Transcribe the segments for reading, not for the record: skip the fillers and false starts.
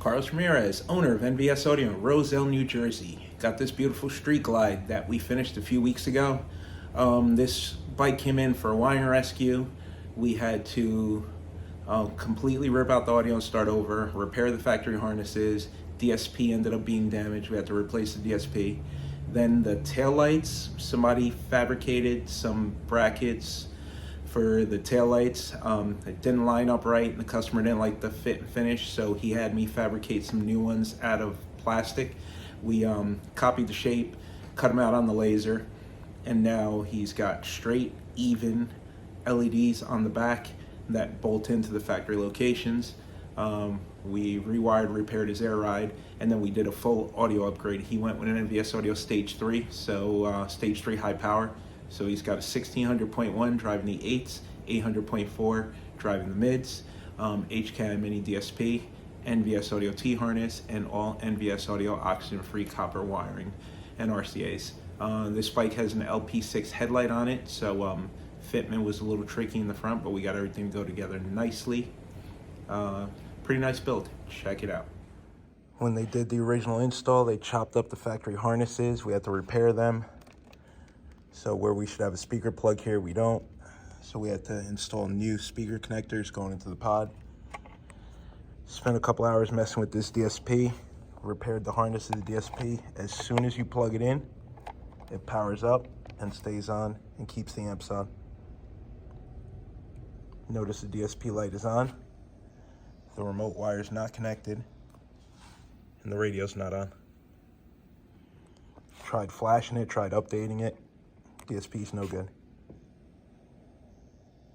Carlos Ramirez, owner of NVS Audio in Roselle, New Jersey. Got this beautiful Street Glide that we finished a few weeks ago. This bike came in for a wiring rescue. We had to completely rip out the audio and start over, repair the factory harnesses. DSP ended up being damaged. We had to replace the DSP. Then the taillights, somebody fabricated some brackets for the taillights. It didn't line up right and the customer didn't like the fit and finish, so he had me fabricate some new ones out of plastic. We copied the shape, cut them out on the laser, and now he's got straight, even LEDs on the back that bolt into the factory locations. We rewired, repaired his air ride, and then we did a full audio upgrade. He went with an NVS Audio Stage 3, so Stage 3 high power. So he's got a 1600.1 driving the 8s, 800.4 driving the mids, HCAM mini DSP, NVS Audio T-harness, and all NVS Audio oxygen-free copper wiring and RCAs. This bike has an LP6 headlight on it, so fitment was a little tricky in the front, but we got everything to go together nicely. Pretty nice build. Check it out. When they did the original install, they chopped up the factory harnesses. We had to repair them. So where we should have a speaker plug here, we don't. So we had to install new speaker connectors going into the pod. Spent a couple hours messing with this DSP. Repaired the harness of the DSP. As soon as you plug it in, it powers up and stays on and keeps the amps on. Notice the DSP light is on. The remote wire is not connected. And the radio's not on. Tried flashing it, tried updating it. DSP's no good.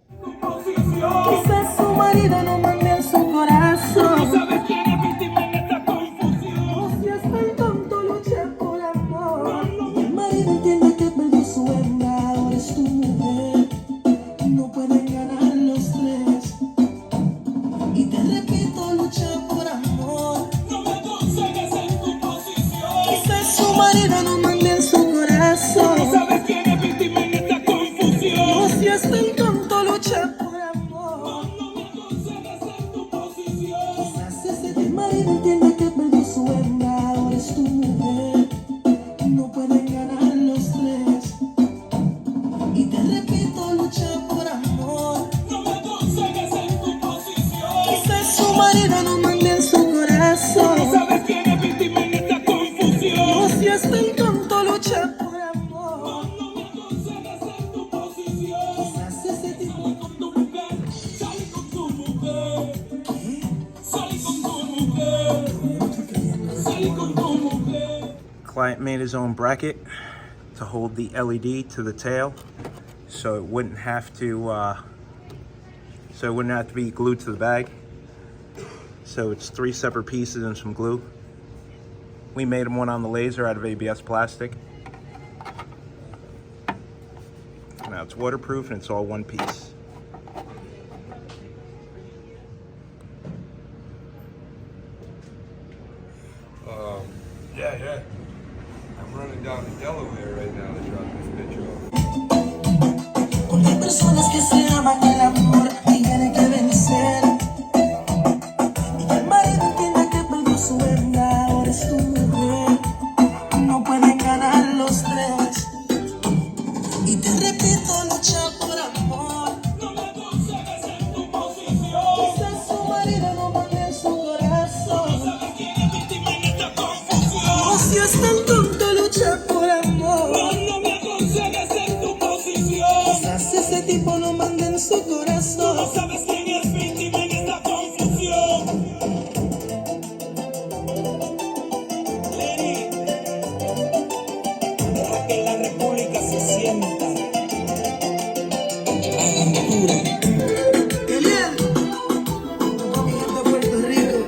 Quizás su marido no mande en su corazón. Sabes quién es víctima en esta confusión. Si hasta el tonto lucha por amor. Y el marido entiende que perdió su hembra, ahora es tu mujer. No pueden ganar los tres. Y te repito, lucha por amor. No me aconsejes en tu posición. Quizás su marido no mande en su corazón. Sabes quién es víctima en esta confusión. Si hasta el tonto lucha por amor. No me aconsejes en tu posición. Quizás ese marido entiende que perdió su hembra, ahora es tu mujer. No pueden ganar los tres. Y te repito, lucha por amor. No me aconsejes en tu posición. Quizás su marido no mande en su corazón. Sabes quién es víctima en esta confusión. Si hasta el tonto lucha por amor. No me aconsejes en tu posición. Quizás ese tipo con tu mujer. Sale con tu mujer. Sale con tu mujer. Sale con tu mujer. Client made his own bracket to hold the LED to the tail, so it wouldn't have to be glued to the bag. So it's 3 separate pieces and some glue. We made him one on the laser out of ABS plastic. Now it's waterproof and it's all one piece. Yeah. I'm running down to Delaware right now to drop this bitch off. Porque hay personas que se aman el amor y tienen que vencer. Y el marido entiende que perdió su hembra, ahora es tu mujer. No pueden ganar los tres. Y te repito, lucha por amor. No me aconsejes en tu posición. Quizás su marido no mande en su corazón. ¿Sabes quién es víctima en esta confusión? Si es tan tonto, lucha por amor. No me aconsejes en tu posición. Quizás ese tipo no mande en su corazón. No sabes quién es víctima en esta confusión. Lenny, deja que la república se sienta. Aventura. ¡Qué bien! Con mi gente de Puerto Rico.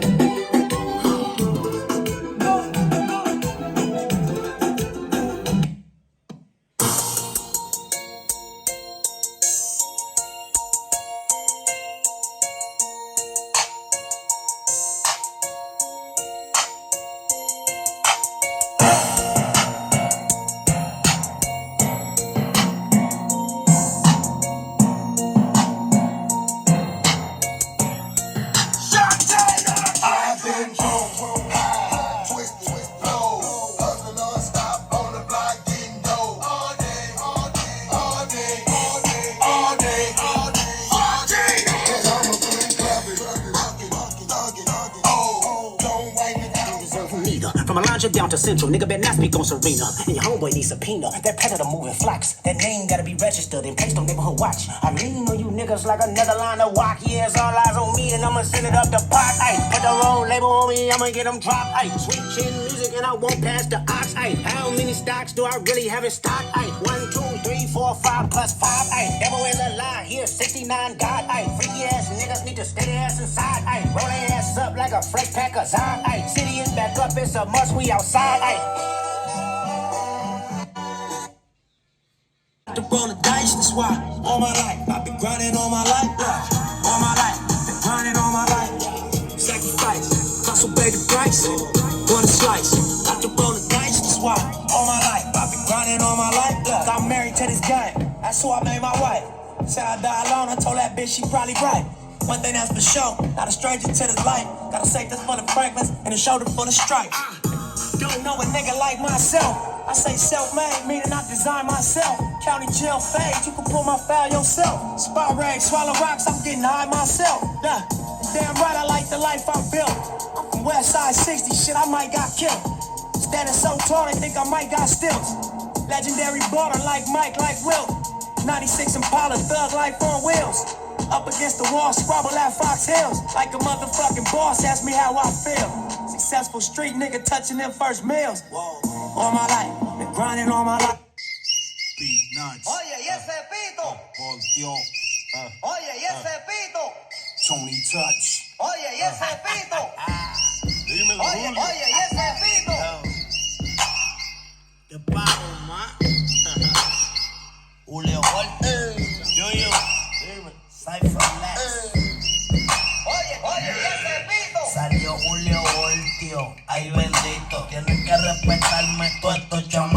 From Alondra down to Central, nigga better not speak on Serena. And your homeboy needs subpoena. That predator moving flocks. That name gotta be registered and placed on neighborhood watch. I lean on you niggas like another line of walk. Yeah, it's all eyes on me and I'ma send it up the pot. Ay, put the wrong label on me, I'ma get them dropped. Ay, sweet chin music and I won't pass the ox. Ay, how many stocks do I really have in stock? Ay, 1, 2, 3, 4, 5 plus 5. Ay, devil is a lie. Here, 69 God. Ay, freaky ass niggas need to stay their ass inside. Ay, roll their ass up like a fresh pack of Zod. Ay, city is back up, it's a must, we outside. Ay. To roll the dice, that's why all my life I've been grinding all my life, yeah. All my life, been grinding all my life, yeah. Sacrifice, hustle pay the price, want a slice. Got to roll the dice, that's why all my life I've been grinding all my life, yeah. I'm married to this game, that's who I made my wife. Said I die alone, I told that bitch she probably right. One thing that's for sure, not a stranger to this life. Gotta say this for the Franklins and a shoulder full of stripes. Don't know a nigga like myself. I say self-made, meaning I design myself. County jail fade, you can pull my file yourself. Spot rag, swallow rocks, I'm getting high myself. Yeah, damn right, I like the life I built. I'm from West Side 60, shit, I might got killed. Standing so tall, they think I might got stilts. Legendary border like Mike, like Wilt. 96 Impala, thug life on wheels. Up against the wall, squabble at Fox Hills. Like a motherfucking boss, ask me how I feel. Successful street nigga touching them first meals. All my life, been grinding all my life. Beat nuts. Oye, y ese pito. Por Dios. Oye, y ese pito. Tony Touch. Oye, y ese pito. Dímelo, Oye, Julio. oye, y ese pito. ¿Qué pago, ma? Julio Volta. Yo. Dime. Cypher Lex. Oye, oye, y ese pito. Salió Julio Voltio. Ay, bendito. Tienes que respetarme todos estos chamos.